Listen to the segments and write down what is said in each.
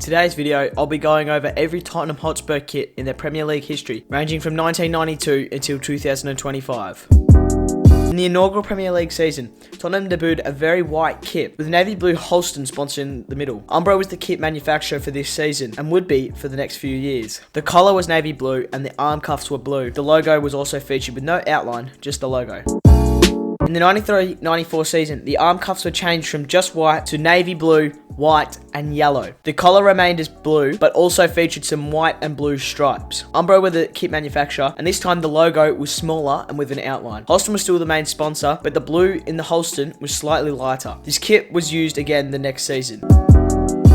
In today's video, I'll be going over every Tottenham Hotspur kit in their Premier League history, ranging from 1992 until 2025. In the inaugural Premier League season, Tottenham debuted a very white kit with navy blue Holston sponsoring the middle. Umbro was the kit manufacturer for this season and would be for the next few years. The collar was navy blue and the arm cuffs were blue. The logo was also featured with no outline, just the logo. In the 93-94 season, the arm cuffs were changed from just white to navy blue, white and yellow. The collar remained as blue, but also featured some white and blue stripes. Umbro were the kit manufacturer, and this time the logo was smaller and with an outline. Holston was still the main sponsor, but the blue in the Holston was slightly lighter. This kit was used again the next season.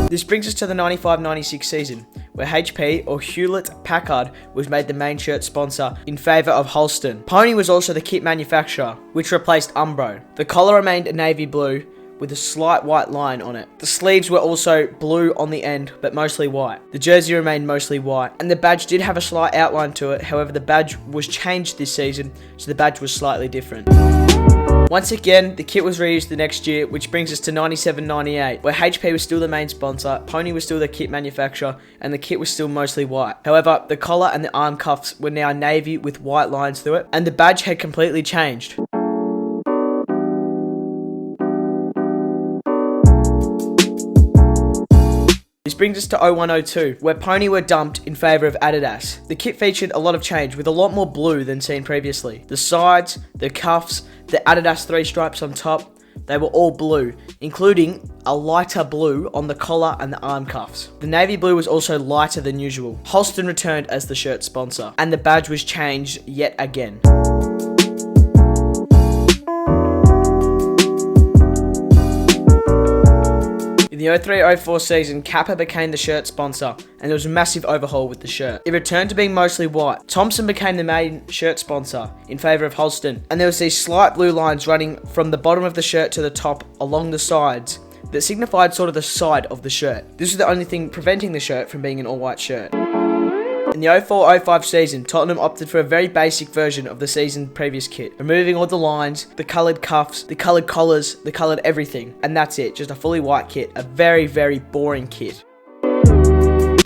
This brings us to the 95-96 season, where HP or Hewlett-Packard was made the main shirt sponsor in favour of Holston. Pony was also the kit manufacturer, which replaced Umbro. The collar remained navy blue with a slight white line on it. The sleeves were also blue on the end, but mostly white. The jersey remained mostly white, and the badge did have a slight outline to it. However, the badge was changed this season, so the badge was slightly different. Once again, the kit was reused the next year, which brings us to 97-98, where HP was still the main sponsor, Pony was still the kit manufacturer, and the kit was still mostly white. However, the collar and the arm cuffs were now navy with white lines through it, and the badge had completely changed. This brings us to 01-02, where Pony were dumped in favour of Adidas. The kit featured a lot of change, with a lot more blue than seen previously. The sides, the cuffs, the Adidas 3 stripes on top, they were all blue, including a lighter blue on the collar and the arm cuffs. The navy blue was also lighter than usual. Holston returned as the shirt sponsor, and the badge was changed yet again. In the 03-04 season, Kappa became the shirt sponsor, and there was a massive overhaul with the shirt. It returned to being mostly white. Thompson became the main shirt sponsor in favour of Holston, and there was these slight blue lines running from the bottom of the shirt to the top along the sides that signified sort of the side of the shirt. This was the only thing preventing the shirt from being an all-white shirt. In the 04-05 season, Tottenham opted for a very basic version of the season's previous kit, removing all the lines, the coloured cuffs, the coloured collars, the coloured everything, and that's it, just a fully white kit, a very, very boring kit.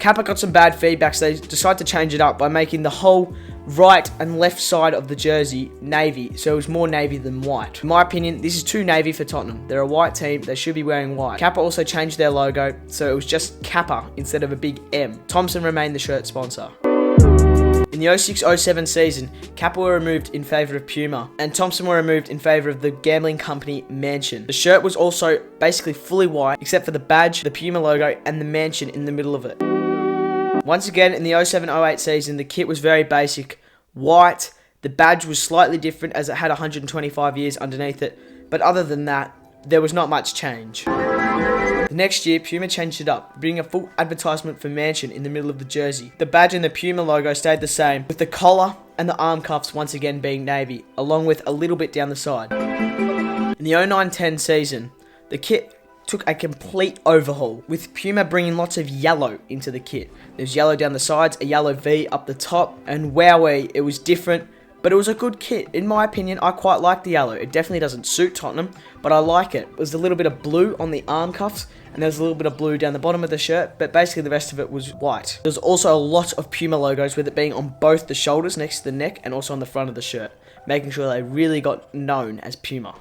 Kappa got some bad feedback, so they decided to change it up by making the whole right and left side of the jersey navy, so it was more navy than white. In my opinion, this is too navy for Tottenham. They're a white team, they should be wearing white. Kappa also changed their logo, so it was just Kappa instead of a big M. Thompson remained the shirt sponsor. In the 06-07 season, Kappa were removed in favour of Puma, and Thompson were removed in favour of the gambling company Mansion. The shirt was also basically fully white, except for the badge, the Puma logo, and the Mansion in the middle of it. Once again, in the 07-08 season, the kit was very basic, white. The badge was slightly different as it had 125 years underneath it, but other than that, there was not much change. The next year, Puma changed it up, bringing a full advertisement for Mansion in the middle of the jersey. The badge and the Puma logo stayed the same, with the collar and the arm cuffs once again being navy, along with a little bit down the side. In the 09-10 season, the kit took a complete overhaul, with Puma bringing lots of yellow into the kit. There's yellow down the sides, a yellow V up the top, and wowee, it was different, but it was a good kit. In my opinion, I quite like the yellow. It definitely doesn't suit Tottenham, but I like it. There's a little bit of blue on the arm cuffs, and there's a little bit of blue down the bottom of the shirt, but basically the rest of it was white. There's also a lot of Puma logos, with it being on both the shoulders next to the neck and also on the front of the shirt, making sure they really got known as Puma.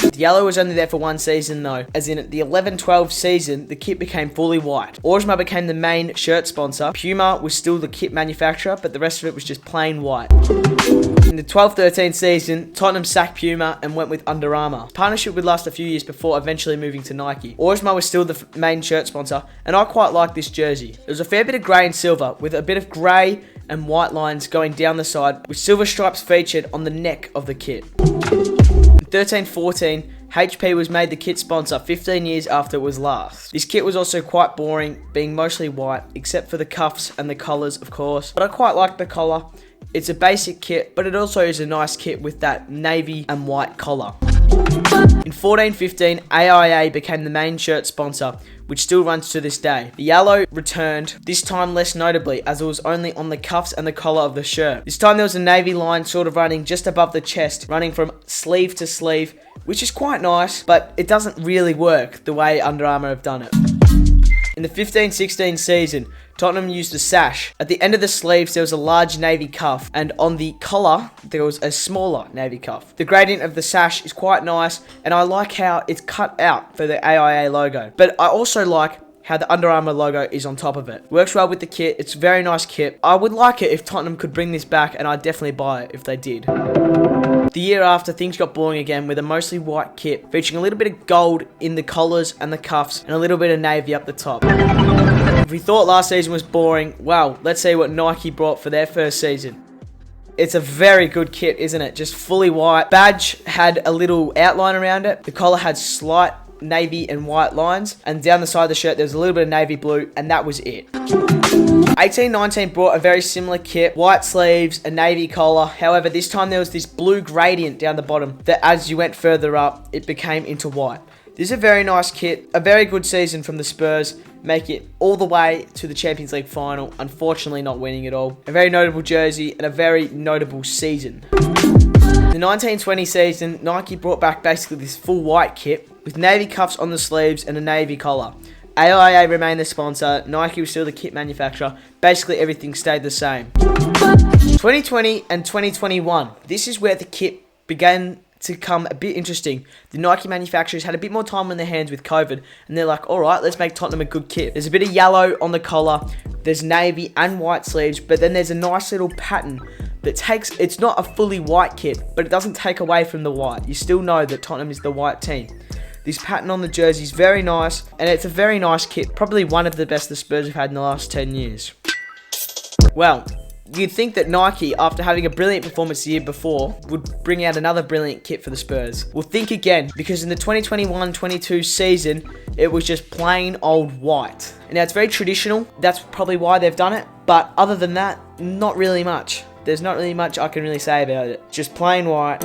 The yellow was only there for one season though, as in the 11-12 season, the kit became fully white. Orsma became the main shirt sponsor. Puma was still the kit manufacturer, but the rest of it was just plain white. In the 12-13 season, Tottenham sacked Puma and went with Under Armour. Partnership would last a few years before eventually moving to Nike. Orsma was still the main shirt sponsor, and I quite like this jersey. There was a fair bit of grey and silver, with a bit of grey and white lines going down the side, with silver stripes featured on the neck of the kit. In 13-14, HP was made the kit sponsor 15 years after it was last. This kit was also quite boring, being mostly white, except for the cuffs and the collars, of course. But I quite like the collar. It's a basic kit, but it also is a nice kit with that navy and white collar. In 14-15, AIA became the main shirt sponsor, which still runs to this day. The yellow returned, this time less notably, as it was only on the cuffs and the collar of the shirt. This time there was a navy line sort of running just above the chest, running from sleeve to sleeve, which is quite nice, but it doesn't really work the way Under Armour have done it. In the 15-16 season, Tottenham used a sash. At the end of the sleeves, there was a large navy cuff, and on the collar, there was a smaller navy cuff. The gradient of the sash is quite nice, and I like how it's cut out for the AIA logo. But I also like how the Under Armour logo is on top of it. Works well with the kit. It's a very nice kit. I would like it if Tottenham could bring this back, and I'd definitely buy it if they did. The year after, things got boring again with a mostly white kit, featuring a little bit of gold in the collars and the cuffs, and a little bit of navy up the top. If we thought last season was boring, well, let's see what Nike brought for their first season. It's a very good kit, isn't it? Just fully white. Badge had a little outline around it. The collar had slight navy and white lines, and down the side of the shirt there was a little bit of navy blue, and that was it. 18-19 brought a very similar kit, white sleeves, a navy collar. However, this time there was this blue gradient down the bottom that as you went further up, it became into white. This is a very nice kit, a very good season from the Spurs, make it all the way to the Champions League final, unfortunately not winning it all. A very notable jersey and a very notable season. In the 1920 season, Nike brought back basically this full white kit with navy cuffs on the sleeves and a navy collar. AIA remained the sponsor, Nike was still the kit manufacturer, basically everything stayed the same. 2020 and 2021, this is where the kit began to come a bit interesting. The Nike manufacturers had a bit more time on their hands with COVID, and they're like, alright, let's make Tottenham a good kit. There's a bit of yellow on the collar, there's navy and white sleeves, but then there's a nice little pattern that takes, it's not a fully white kit, but it doesn't take away from the white. You still know that Tottenham is the white team. This pattern on the jersey is very nice, and it's a very nice kit. Probably one of the best the Spurs have had in the last 10 years. Well, you'd think that Nike, after having a brilliant performance the year before, would bring out another brilliant kit for the Spurs. Well, think again, because in the 2021-22 season, it was just plain old white. And now it's very traditional, that's probably why they've done it, but other than that, not really much. There's not really much I can really say about it. Just plain white.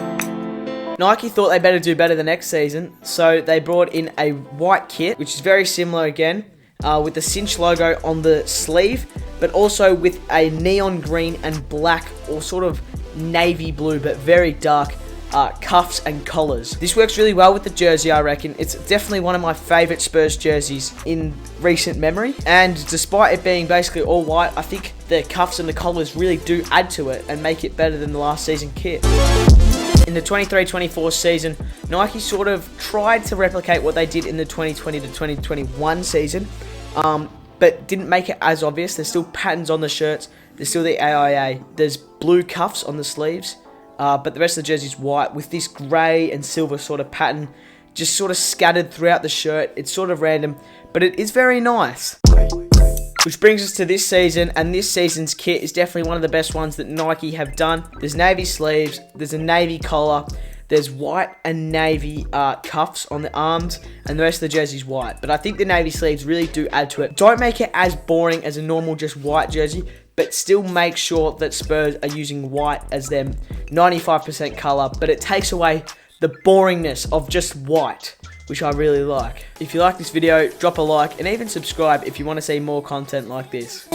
Nike thought they better do better the next season, so they brought in a white kit, which is very similar again, with the cinch logo on the sleeve, but also with a neon green and black, or sort of navy blue, but very dark, cuffs and collars. This works really well with the jersey, I reckon. It's definitely one of my favourite Spurs jerseys in recent memory, and despite it being basically all white, I think the cuffs and the collars really do add to it and make it better than the last season kit. In the 23-24 season, Nike sort of tried to replicate what they did in the 2020 to 2021 season, but didn't make it as obvious. There's still patterns on the shirts, there's still the AIA, there's blue cuffs on the sleeves, but the rest of the jersey is white with this grey and silver sort of pattern just sort of scattered throughout the shirt. It's sort of random, but it is very nice. Which brings us to this season, and this season's kit is definitely one of the best ones that Nike have done. There's navy sleeves, there's a navy collar, there's white and navy cuffs on the arms, and the rest of the jersey's white. But I think the navy sleeves really do add to it. Don't make it as boring as a normal just white jersey, but still make sure that Spurs are using white as their 95% colour, but it takes away the boringness of just white, which I really like. If you like this video, drop a like and even subscribe if you want to see more content like this.